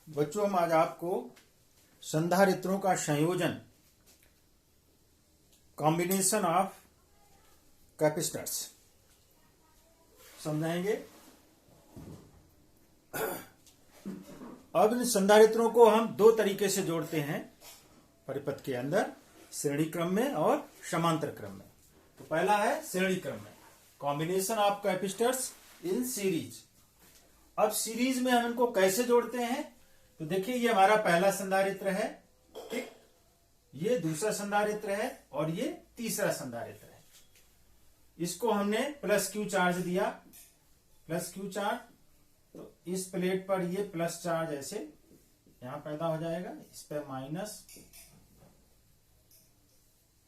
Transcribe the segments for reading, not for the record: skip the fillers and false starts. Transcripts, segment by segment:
बच्चों, हम आज आपको संधारित्रों का संयोजन, कॉम्बिनेशन ऑफ कैपेसिटर्स समझाएंगे। अब इन संधारित्रों को हम दो तरीके से जोड़ते हैं परिपथ के अंदर, श्रेणी क्रम में और समांतर क्रम में। तो पहला है श्रेणी क्रम में, combination of capacitors in series. अब सीरीज में हम इनको कैसे जोड़ते हैं? तो देखिए, ये हमारा पहला संधारित्र है, ठीक, ये दूसरा संधारित्र है और ये तीसरा संधारित्र है। इसको हमने प्लस क्यू चार्ज दिया, प्लस क्यू चार्ज, तो इस प्लेट पर ये प्लस चार्ज ऐसे यहां पैदा हो जाएगा, इस पर minus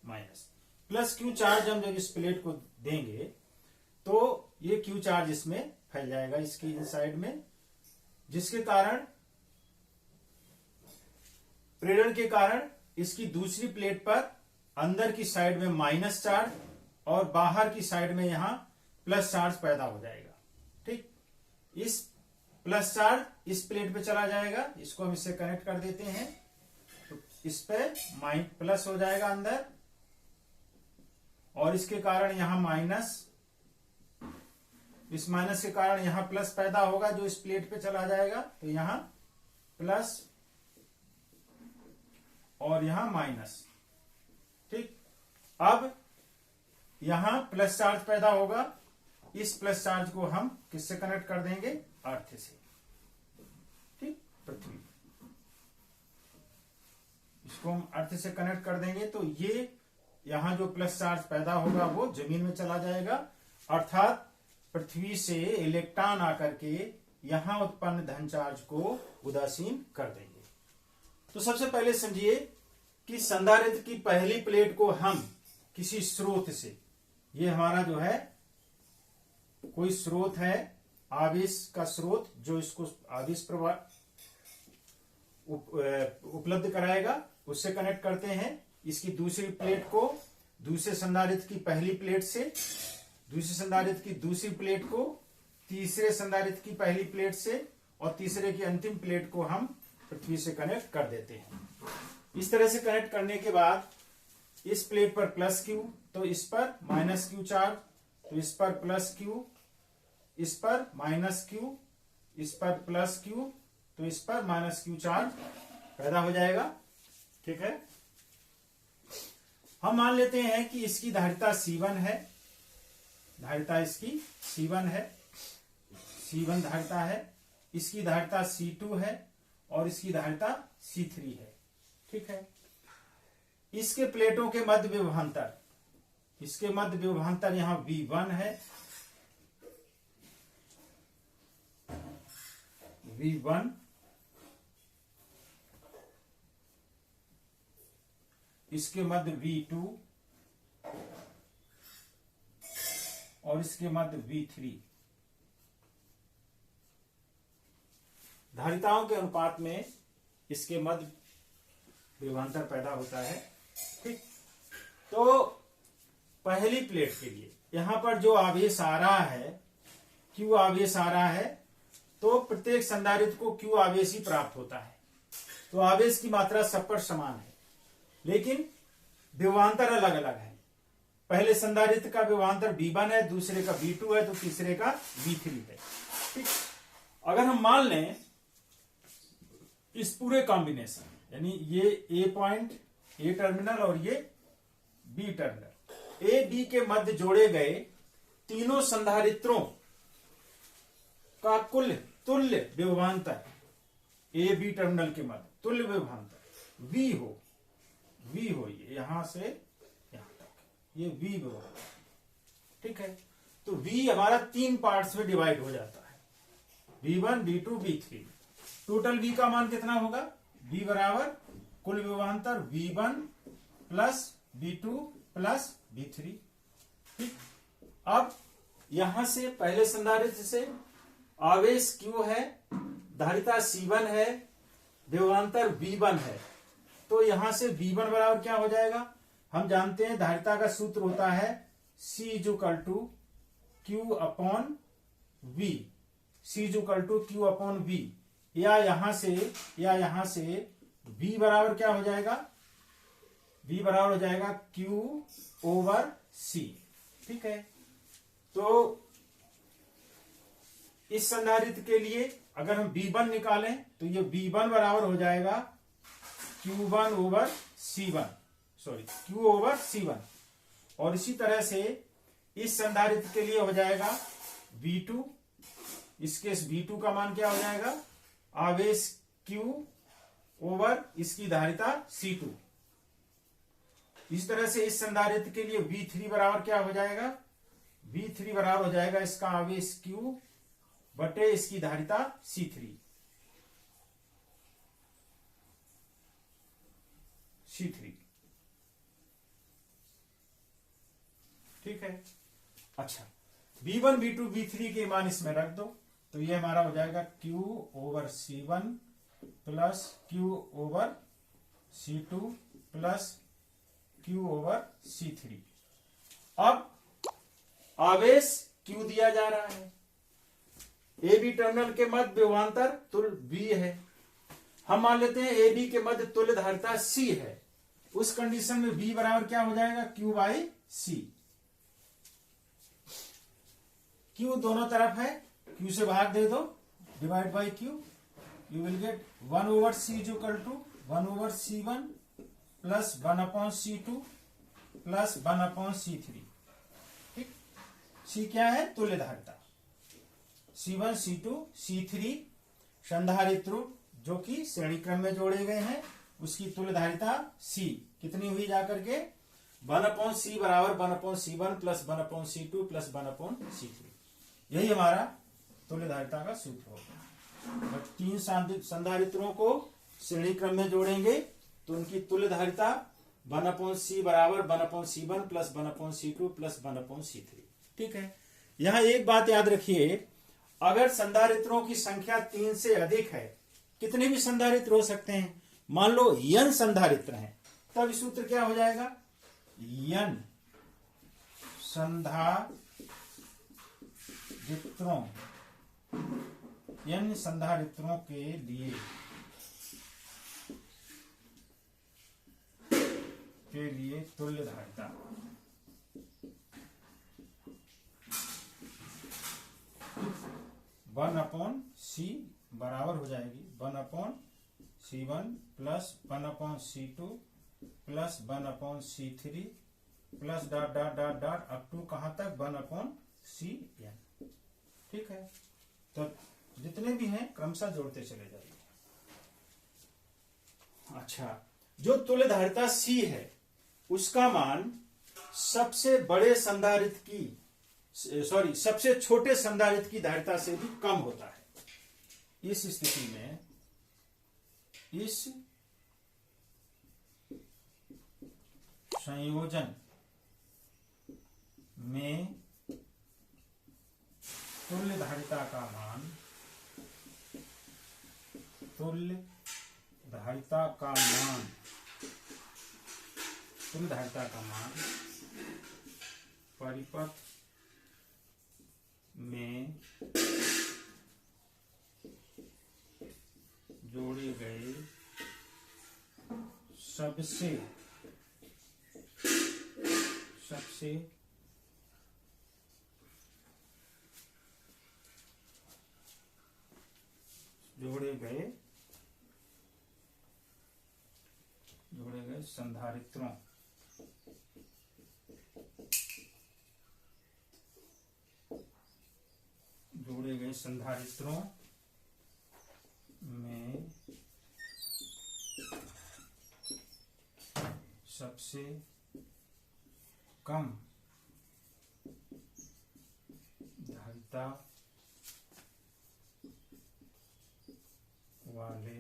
minus plus Q charge हम जब इस प्लेट को देंगे तो ये क्यू चार्ज इसमें फैल जाएगा, इसकी इनसाइड में, जिसके कारण प्रेरण के कारण इसकी दूसरी प्लेट पर अंदर की साइड में माइनस चार्ज और बाहर की साइड में यहां प्लस चार्ज पैदा हो जाएगा। ठीक, इस प्लस चार्ज इस प्लेट पे चला जाएगा, इसको हम इससे कनेक्ट कर देते हैं, तो इस पे प्लस हो जाएगा अंदर, और इसके कारण यहां माइनस, इस माइनस के कारण यहां प्लस पैदा होगा जो इस प्लेट पे चला जाएगा, तो यहां प्लस और यहां माइनस। ठीक, अब यहां प्लस चार्ज पैदा होगा, इस प्लस चार्ज को हम किससे कनेक्ट कर देंगे? अर्थ से, ठीक, पृथ्वी, इसको हम अर्थ से कनेक्ट कर देंगे, तो ये यहां जो प्लस चार्ज पैदा होगा वो जमीन में चला जाएगा, अर्थात पृथ्वी से इलेक्ट्रॉन आकर के यहां उत्पन्न धन चार्ज को उदासीन कर देंगे। तो सबसे पहले समझिए कि संधारित्र की पहली प्लेट को हम किसी स्रोत से, ये हमारा जो है कोई स्रोत है, आवेश का स्रोत जो इसको आवेश प्रवाह उपलब्ध कराएगा, उससे कनेक्ट करते हैं। इसकी दूसरी प्लेट को दूसरे संधारित्र की पहली प्लेट से, दूसरे संधारित्र की दूसरी प्लेट को तीसरे संधारित्र की पहली प्लेट से, और तीसरे की अंतिम प्लेट को हम पृथ्वी से कनेक्ट कर देते हैं। इस तरह से कनेक्ट करने के बाद इस प्लेट पर प्लस क्यू, तो इस पर माइनस क्यू चार्ज, तो इस पर प्लस क्यू, इस पर माइनस क्यू, इस पर प्लस क्यू, तो इस पर माइनस क्यू चार्ज पैदा हो जाएगा। ठीक है, हम मान लेते हैं कि इसकी धारिता C1 है, धारिता इसकी C1 है, C1 धारिता है, इसकी धारिता C2 है और इसकी धारिता C3 है। ठीक है, इसके प्लेटों के मध्य विभवांतर, इसके मध्य विभवांतर यहां V1 है, V1, इसके मध्य V2 और इसके मध्य V3। धारिताओं के अनुपात में इसके मध्य विभवांतर पैदा होता है। ठीक, तो पहली प्लेट के लिए यहां पर जो आवेश आ रहा है, Q आवेश आ रहा है, तो प्रत्येक संधारित्र को Q आवेश ही प्राप्त होता है, तो आवेश की मात्रा सब पर समान है, लेकिन विभवांतर अलग अलग है। पहले संधारित्र का विभवांतर V1 है, दूसरे का V2 है, तो तीसरे का V3 है। ठीक, अगर हम मान लें इस पूरे कॉम्बिनेशन, यानी ये A पॉइंट, A टर्मिनल और ये B टर्मिनल, A B के मध्य जोड़े गए तीनों संधारित्रों का कुल तुल्य विभवांतर, A B टर्मिनल के मध्य तुल्य विभवांतर V हो, ये यहां से यहां तक, ये V विभवांतर। ठीक है, तो V हमारा 3 पार्ट्स में डिवाइड हो जाता है, V1, V2, V3। Total V का मान कितना होगा? V बराबर कुल विभवांतर V1 plus V2 plus V3। ठीक, अब यहां से पहले संधारित्र से आवेश Q है, धारिता C1 है, विभवांतर V1 है, तो यहां से V1 बराबर क्या हो जाएगा? हम जानते हैं धारिता का सूत्र होता है C equal to Q upon V, C equal to Q upon V, या यहां से V बराबर क्या हो जाएगा, V बराबर हो जाएगा Q/C। ठीक है, तो इस संधारित्र के लिए अगर हम V1 निकालें तो ये V1 बराबर हो जाएगा Q/C1। और इसी तरह से इस संधारित्र के लिए हो जाएगा V2। इस केस V2 का मान क्या हो जाएगा, आवेश Q ओवर इसकी धारिता C2। इस तरह से इस संधारित्र के लिए V3 बराबर क्या हो जाएगा, V3 बराबर हो जाएगा इसका आवेश Q बटे इसकी धारिता C3। ठीक है। अच्छा, V1 V2 V3 के मान इसमें रख दो, तो ये हमारा हो जाएगा Q/C1 plus Q/C2 plus Q/C3। अब आवेश Q दिया जा रहा है, ए बी टर्मिनल के मध्य विभवांतर तुल्य V है। हम मान लेते हैं ए बी के मध्य तुल्य धारिता C है। उस कंडीशन में V बराबर क्या हो जाएगा, Q/C। Q दोनों तरफ है, Q से भाग दे दो, divide by Q, you will get 1/C is equal to 1/C1 plus 1/C2 plus 1/C3। ठीक, C क्या है, तुल्य धारिता। C1 C2 C3 संधारित्र जो कि श्रेणी क्रम में जोड़े गए हैं, उसकी तुल्य धारिता C कितनी हुई जाकर के 1/C बराबर 1/C1 plus 1/C2 plus 1/C3। यही हमारा तुल्य धारिता का सूत्र होगा। तीन संधारित्रों को श्रेणी क्रम में जोड़ेंगे तो उनकी तुल्य धारिता 1/C बराबर 1/C1 plus 1/C2 plus 1/C3। ठीक है, यहां एक बात याद रखिए, अगर संधारित्रों की संख्या 3 से अधिक है, कितने भी संधारित्र हो सकते हैं, मान लो n संधारित्र हैं, तब सूत्र क्या हो जाएगा, n संधारित्रों के लिए तुल्य धारिता C बराबर हो जाएगी 1/C1 plus 1/C2 plus 1/C3 plus dot dot dot dot up to कहां तक 1/CN। ठीक है, तो जितने भी हैं क्रमशः जोड़ते चले जाइए। अच्छा, जो तुल्य धारिता C है उसका मान सबसे बड़े संधारित्र की सबसे छोटे संधारित्र की धारिता से भी कम होता है। इस स्थिति में इस संयोजन में तुल्य धारिता का मान परिपथ में जोड़े गए सबसे जोड़े गए संधारित्रों में सबसे कम धारिता वाले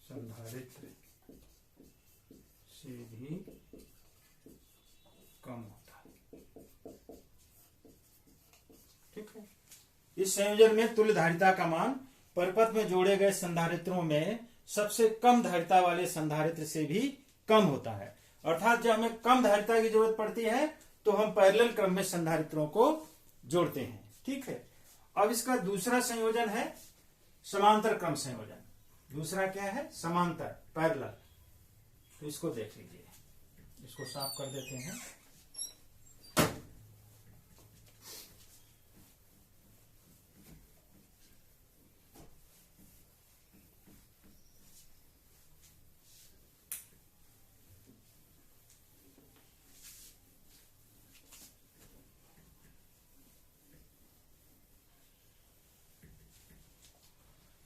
संधारित्र से भी कम होता है। ठीक है, इस संयोजन में तुल्य धारिता का मान परिपथ में जोड़े गए संधारित्रों में सबसे कम धारिता वाले संधारित्र से भी कम होता है। अर्थात जब हमें कम धारिता की जरूरत पड़ती है तो हम पैरेलल क्रम में संधारित्रों को जोड़ते हैं। ठीक है, अब इसका दूसरा संयोजन है समांतर क्रम संयोजन। दूसरा क्या है? समांतर, पैरेलल। तो इसको देख लीजिए, इसको साफ कर देते हैं।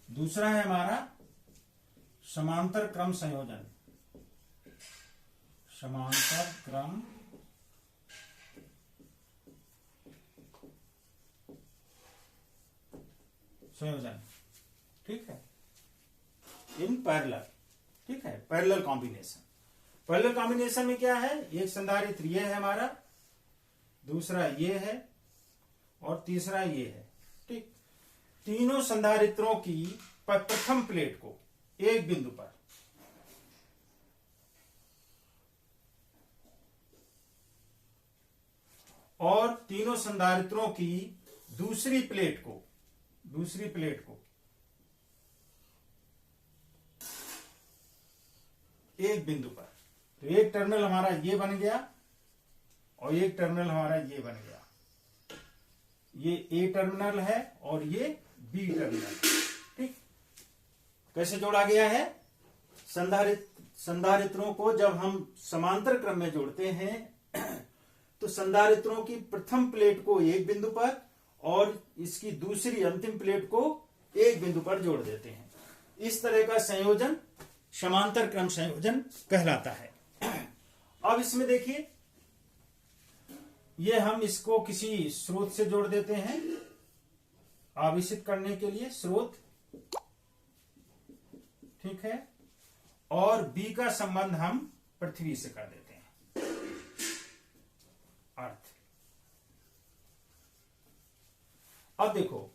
दूसरा है हमारा समांतर क्रम संयोजन। समांतर क्रम संयोजन, ठीक है, इन पैरेलल। ठीक है, पैरेलल कॉम्बिनेशन। पैरेलल कॉम्बिनेशन में क्या है? एक संधारित्र ये है हमारा, दूसरा ये है और तीसरा ये है। ठीक, तीनों संधारित्रों की प्रथम प्लेट को एक बिंदु पर और तीनों संधारित्रों की दूसरी प्लेट को एक बिंदु पर। तो एक टर्मिनल हमारा ये बन गया और एक टर्मिनल हमारा ये बन गया। ये ए टर्मिनल है और ये बी टर्मिनल। ठीक, कैसे जोड़ा गया है? संधारित्रों को जब हम समांतर क्रम में जोड़ते हैं तो संधारित्रों की प्रथम प्लेट को एक बिंदु पर और इसकी दूसरी अंतिम प्लेट को एक बिंदु पर जोड़ देते हैं। इस तरह का संयोजन समांतर क्रम संयोजन कहलाता है। अब इसमें देखिए, ये हम इसको किसी स्रोत से जोड़ देते हैं आवेशित करने के लिए, स्रोत। ठीक है, और बी का संबंध हम पृथ्वी से कर देते हैं, अर्थ। अब देखो,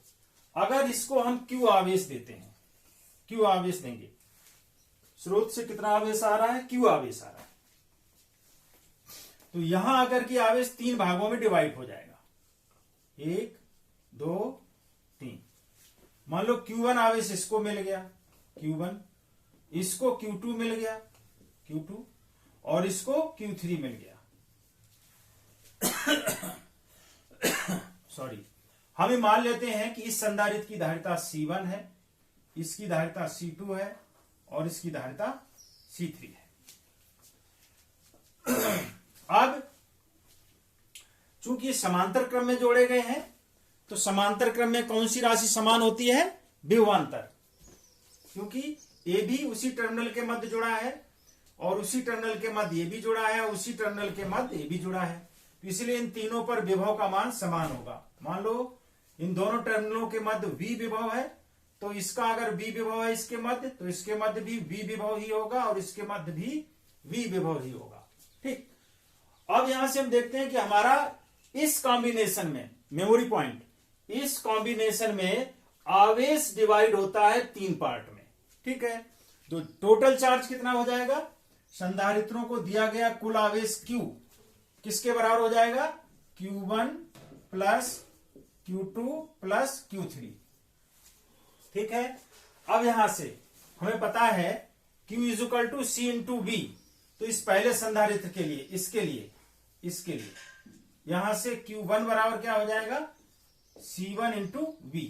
अगर इसको हम क्यू आवेश देते हैं, क्यू आवेश देंगे, स्रोत से कितना आवेश आ रहा है? क्यू आवेश आ रहा है। तो यहां आकर के आवेश 3 भागों में डिवाइड हो जाएगा, 1 2 3। मान लो Q1 आवेश इसको मिल गया, Q1, इसको Q2 मिल गया, Q2, और इसको Q3 मिल गया। सॉरी, हम मान लेते हैं कि इस संधारित्र की धारिता C1 है, इसकी धारिता C2 है और इसकी धारिता C3 है। अब चूंकि समांतर क्रम में जोड़े गए हैं तो समांतर क्रम में कौन सी राशि समान होती है? विभवांतर। क्योंकि ए भी उसी टर्मिनल के मध्य जुड़ा है और उसी टर्मिनल के मध्य ये भी जुड़ा है और उसी टर्मिनल के मध्य ये भी जुड़ा है, तो इसलिए इन तीनों पर विभव का मान समान होगा। मान लो इन दोनों टर्मिनलों के मध्य V विभव है, तो इसका अगर V विभव है इसके मध्य, तो इसके मध्य भी V विभव ही होगा और इसके मध्य भी V विभव ही होगा। ठीक, अब यहां से हम देखते हैं कि हमारा इस कॉम्बिनेशन में, मेमोरी पॉइंट, इस कॉम्बिनेशन में आवेश डिवाइड होता है 3 पार्ट में। ठीक है, तो टोटल चार्ज कितना हो जाएगा? संधारित्रों को दिया गया कुल आवेश Q किसके बराबर हो जाएगा? Q1 plus Q2 plus Q3। ठीक है, अब यहां से हमें पता है Q equal to C into B। तो इस पहले संधारित्र के लिए, इसके लिए यहां से Q1 बराबर क्या हो जाएगा? C1 into B।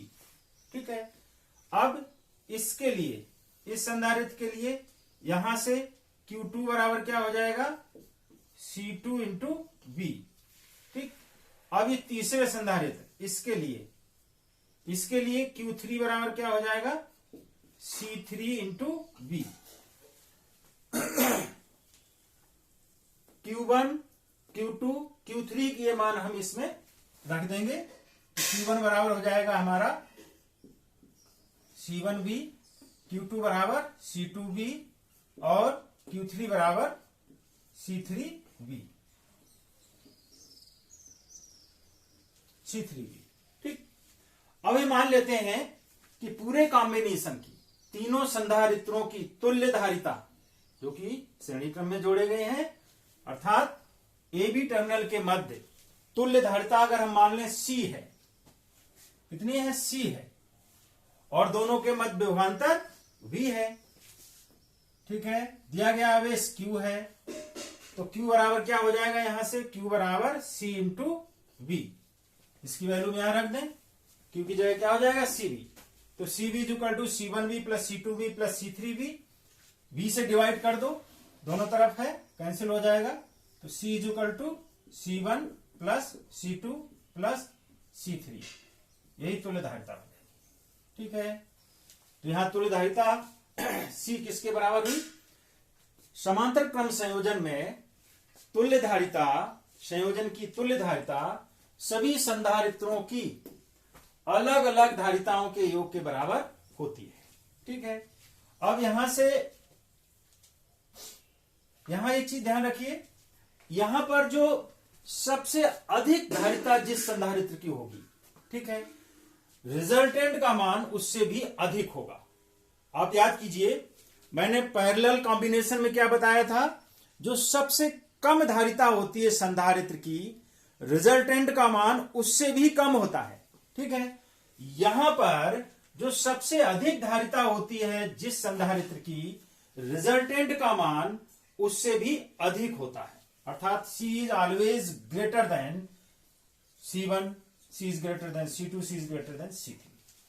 ठीक है, अब इसके लिए, इस संधारित्र के लिए यहां से Q2 बराबर क्या हो जाएगा? C2 into B। ठीक, अब ये तीसरे संधारित्र, इसके लिए Q3 बराबर क्या हो जाएगा? C3 into B। Q1, Q2, Q3 की ये मान हम इसमें रख देंगे। Q1 बराबर हो जाएगा हमारा C1B, Q2 बराबर C2B और Q3 बराबर C3B। ठीक, अभी मान लेते हैं कि पूरे कॉम्बिनेशन की, तीनों संधारित्रों की तुल्य धारिता, जो कि श्रेणी क्रम में जोड़े गए हैं, अर्थात ए बी टर्मिनल के मध्य तुल्य धारिता अगर हम मान लें C है, कितनी है? C है, और दोनों के मध्य विभवांतर V है, ठीक है। दिया गया आवेश Q है, तो Q बराबर क्या हो जाएगा? यहां से Q बराबर C इंटू V, इसकी वैल्यू में यहां रख दें, Q की जगह क्या हो जाएगा? CV। तो CV equal to C1V plus C2V plus C3V, V से डिवाइड कर दो, दोनों तरफ है, कैंसिल हो जाएगा, तो C equal to C1 plus C2 plus C3, यही तुल्य धारिता हो जाएगी, ठीक है। तो यहां तुल्य धारिता C किसके बराबर हुई? समांतर क्रम संयोजन में तुल्य धारिता, संयोजन की तुल्य धारिता सभी संधारित्रों की अलग अलग धारिताओं के योग के बराबर होती है, ठीक है। अब यहां से यहां एक चीज ध्यान रखिए, यहां पर जो सबसे अधिक धारिता जिस संधारित्र की होगी, ठीक है, रिजल्टेंट का मान उससे भी अधिक होगा। आप याद कीजिए, मैंने पैरेलल कॉम्बिनेशन में क्या बताया था? जो सबसे कम धारिता होती है संधारित्र की, रिजल्टेंट का मान उससे भी कम होता है, ठीक है। यहां पर जो सबसे अधिक धारिता होती है जिस संधारित्र की, रिजल्टेंट का मान उससे भी अधिक होता है, अर्थात C is always greater than C1, C is greater than C2, C is greater than C3,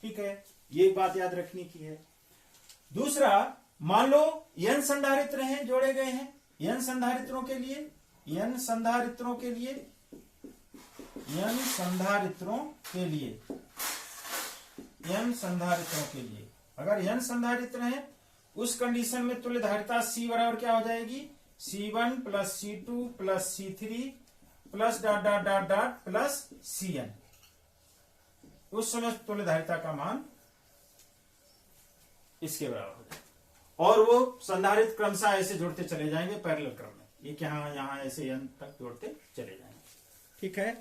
ठीक है। ये बात याद रखने की है। दूसरा, मान लो n संधारित्र हैं, जोड़े गए हैं, n संधारित्रों के लिए, n संधारित्रों के लिए, n संधारित्रों के लिए, n संधारित्रों के लिए, अगर n संधारित्र हैं, उस कंडीशन में तुल्य धारिता C बराबर क्या हो जाएगी? C1 plus C2 plus C3 plus dot dot dot dot plus Cn। उस समय तुल्य धारिता का मान इसके बराबर हो जाएगा, और वो संधारित्र क्रमशः ऐसे जुड़ते चले जाएंगे पैरेलल क्रम में, एक यहां ऐसे n तक जोड़ते चले जाएंगे, ठीक है।